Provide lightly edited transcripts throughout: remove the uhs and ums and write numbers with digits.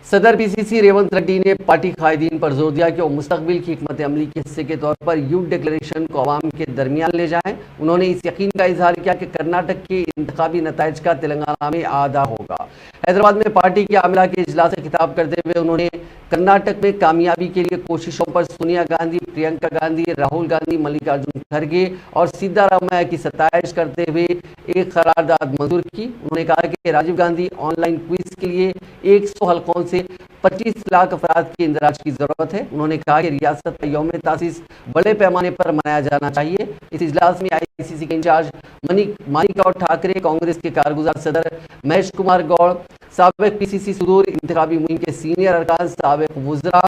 सदर पीसीसी रेवंत रेड्डी ने पार्टी कायदीन पर जोर दिया कि वो मुस्तकबिल की हिकमत अमली के हिस्से के तौर पर यूथ डिक्लेरेशन को अवाम के दरमियान ले जाएं। उन्होंने इस यकीन का इजहार किया कि कर्नाटक के इंतखाबी नताइज का तेलंगाना में आधा होगा। हैदराबाद में पार्टी के आमला के इजलास से खिताब करते हुए उन्होंने कर्नाटक में कामयाबी के लिए कोशिशों पर सोनिया गांधी, प्रियंका गांधी, राहुल गांधी, मल्लिकार्जुन खड़गे और सिद्धारामैया की सताइश करते हुए एक करारदाद मंजूर की। उन्होंने कहा कि राजीव गांधी ऑनलाइन क्विज के लिए 100 हलकों से 25 लाख अफराद की इंदराज की जरूरत है। उन्होंने कहा कि रियासत का यौम तासीस बड़े पैमाने पर मनाया जाना चाहिए। इस इजलास में आईसीसी के इंचार्ज मानिक और ठाकरे, कांग्रेस के कारगुजार सदर महेश कुमार गौड़, साबिक पीसीसी सुदूर इंतखाबी मुहिम के सीनियर अरकान, साबिक वुज़रा,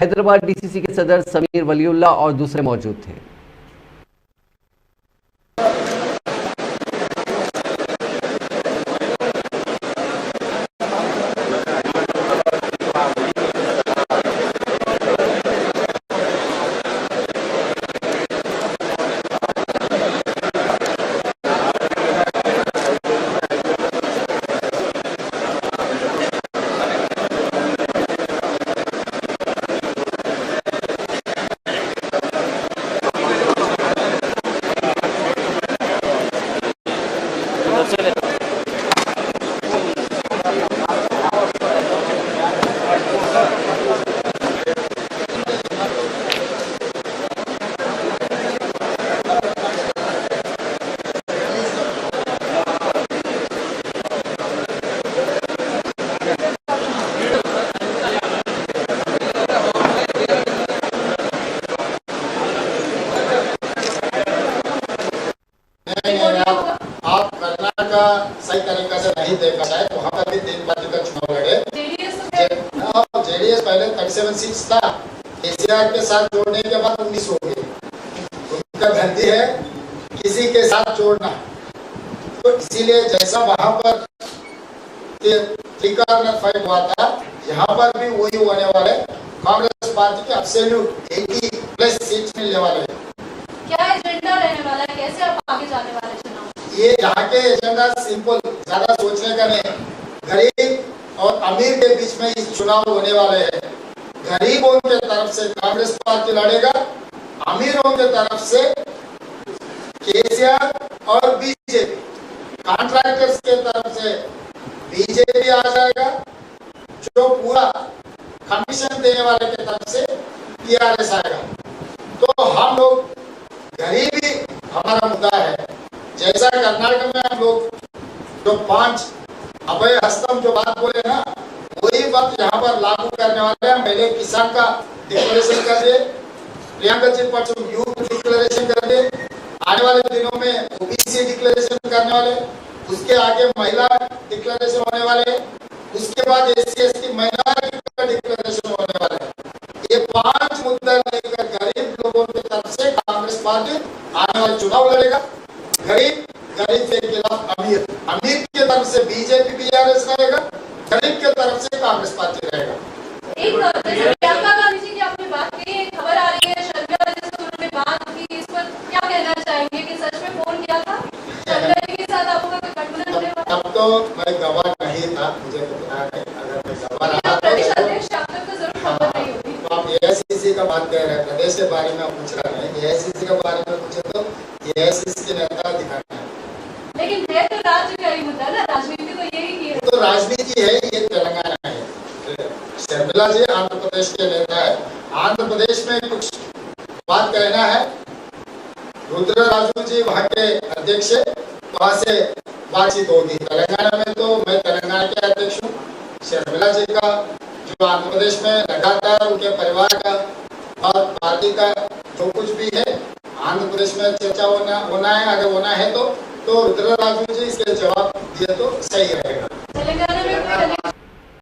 हैदराबाद डीसीसी के सदर समीर वलीउल्लाह और दूसरे मौजूद थे। आप कर्नाटक का सही तरीका से नहीं देखा जाए तो वहाँ पर भी 3 पार्टी का चुनाव लड़े। जेडीएस पहले 37 सीट था, केसीआर के साथ जोड़ने के बाद 19 हो गई। उनका धंधी है किसी के साथ जोड़ना, तो इसीलिए जैसा वहाँ पर फाइट हुआ था, यहाँ पर भी वही होने वाले। कांग्रेस पार्टी के एब्सोल्यूट 80+ सीट मिलने वाले हैं। क्या एजेंडा रहने वाला है, कैसे आप आगे जाने वाले चुनाव? ये यहाँ के एजेंडा सिंपल, ज्यादा सोचने का नहीं। गरीब और अमीर के बीच में इस चुनाव होने वाले हैं। गरीबों के तरफ से कांग्रेस पार्टी लड़ेगा, अमीरों के तरफ से केसीआर और बीजेपी, कॉन्ट्रैक्टर्स के तरफ से बीजेपी आ जाएगा, जो पूरा कमीशन देने वाले के तरफ से टीआरएस आएगा। तो हम लोग गरीबी हमारा मुद्दा है। जैसा कर्नाटक में हम लोग जो 5 अभय हस्तम जो बात बोले ना, वही बात यहाँ पर लागू करने वाले हैं। पहले किसान का डिक्लेरेशन कर दिए, प्रियंका जी परसों यूथ डिक्लेरेशन कर दिए, आने वाले दिनों में ओबीसी डिक्लेरेशन करने वाले, उसके आगे महिला डिक्लेरेशन होने वाले, उसके बाद एससी एसटी माइनॉरिटी का डिक्लेरेशन होने वाले। ये 5 मुद्दा लेकर गरीब लोगों की तरफ से कांग्रेस पार्टी आने वाले चुनाव लड़ेगा। गरीब के खिलाफ अमीर, अमीर की तरफ से बीजेपी बीआरएस रहेगा, गरीब की तरफ से कांग्रेस पार्टी रहेगा। एक प्रियंका गांधी जी की आपने बात कही है, खबर आ रही है शर्मिला जी से उन्होंने बात की, इस पर क्या कहना चाहेंगे कि सच में फोन किया था शर्मिला जी के साथ आपका कोई गठबंधन होने वाला? तब तो मैं गवाह नहीं था, मुझे तो पता है। अगर मैं गवाह रहा प्रदेश अध्यक्ष आप तक तो जरूर खबर नहीं होगी। तो आप एआईसीसी का बात कर रहे हैं, प्रदेश के बारे में पूछ रहा है। एआईसीसी के बारे में पूछे तो एआईसीसी के नेता दिखाना है। लेकिन है तो राज्य का ही मुद्दा ना, राजनीति तो यही की है। तो राजनीति है, ये तेलंगाना है। शर्मिला जी आंध्र प्रदेश के नेता है। आंध्र प्रदेश में कुछ बात कहना है, रुद्र राजू जी वहाँ के अध्यक्ष, वहाँ से बातचीत होगी। तेलंगाना में तो मैं तेलंगाना के अध्यक्ष हूँ। शर्मिला जी का जो आंध्र प्रदेश में लगातार उनके परिवार का और पार्टी का जो कुछ भी है आंध्र प्रदेश में चर्चा होना है। अगर होना है तो रुद्र राजू जी इसके जवाब दिए तो सही रहेगा। तेलंगाना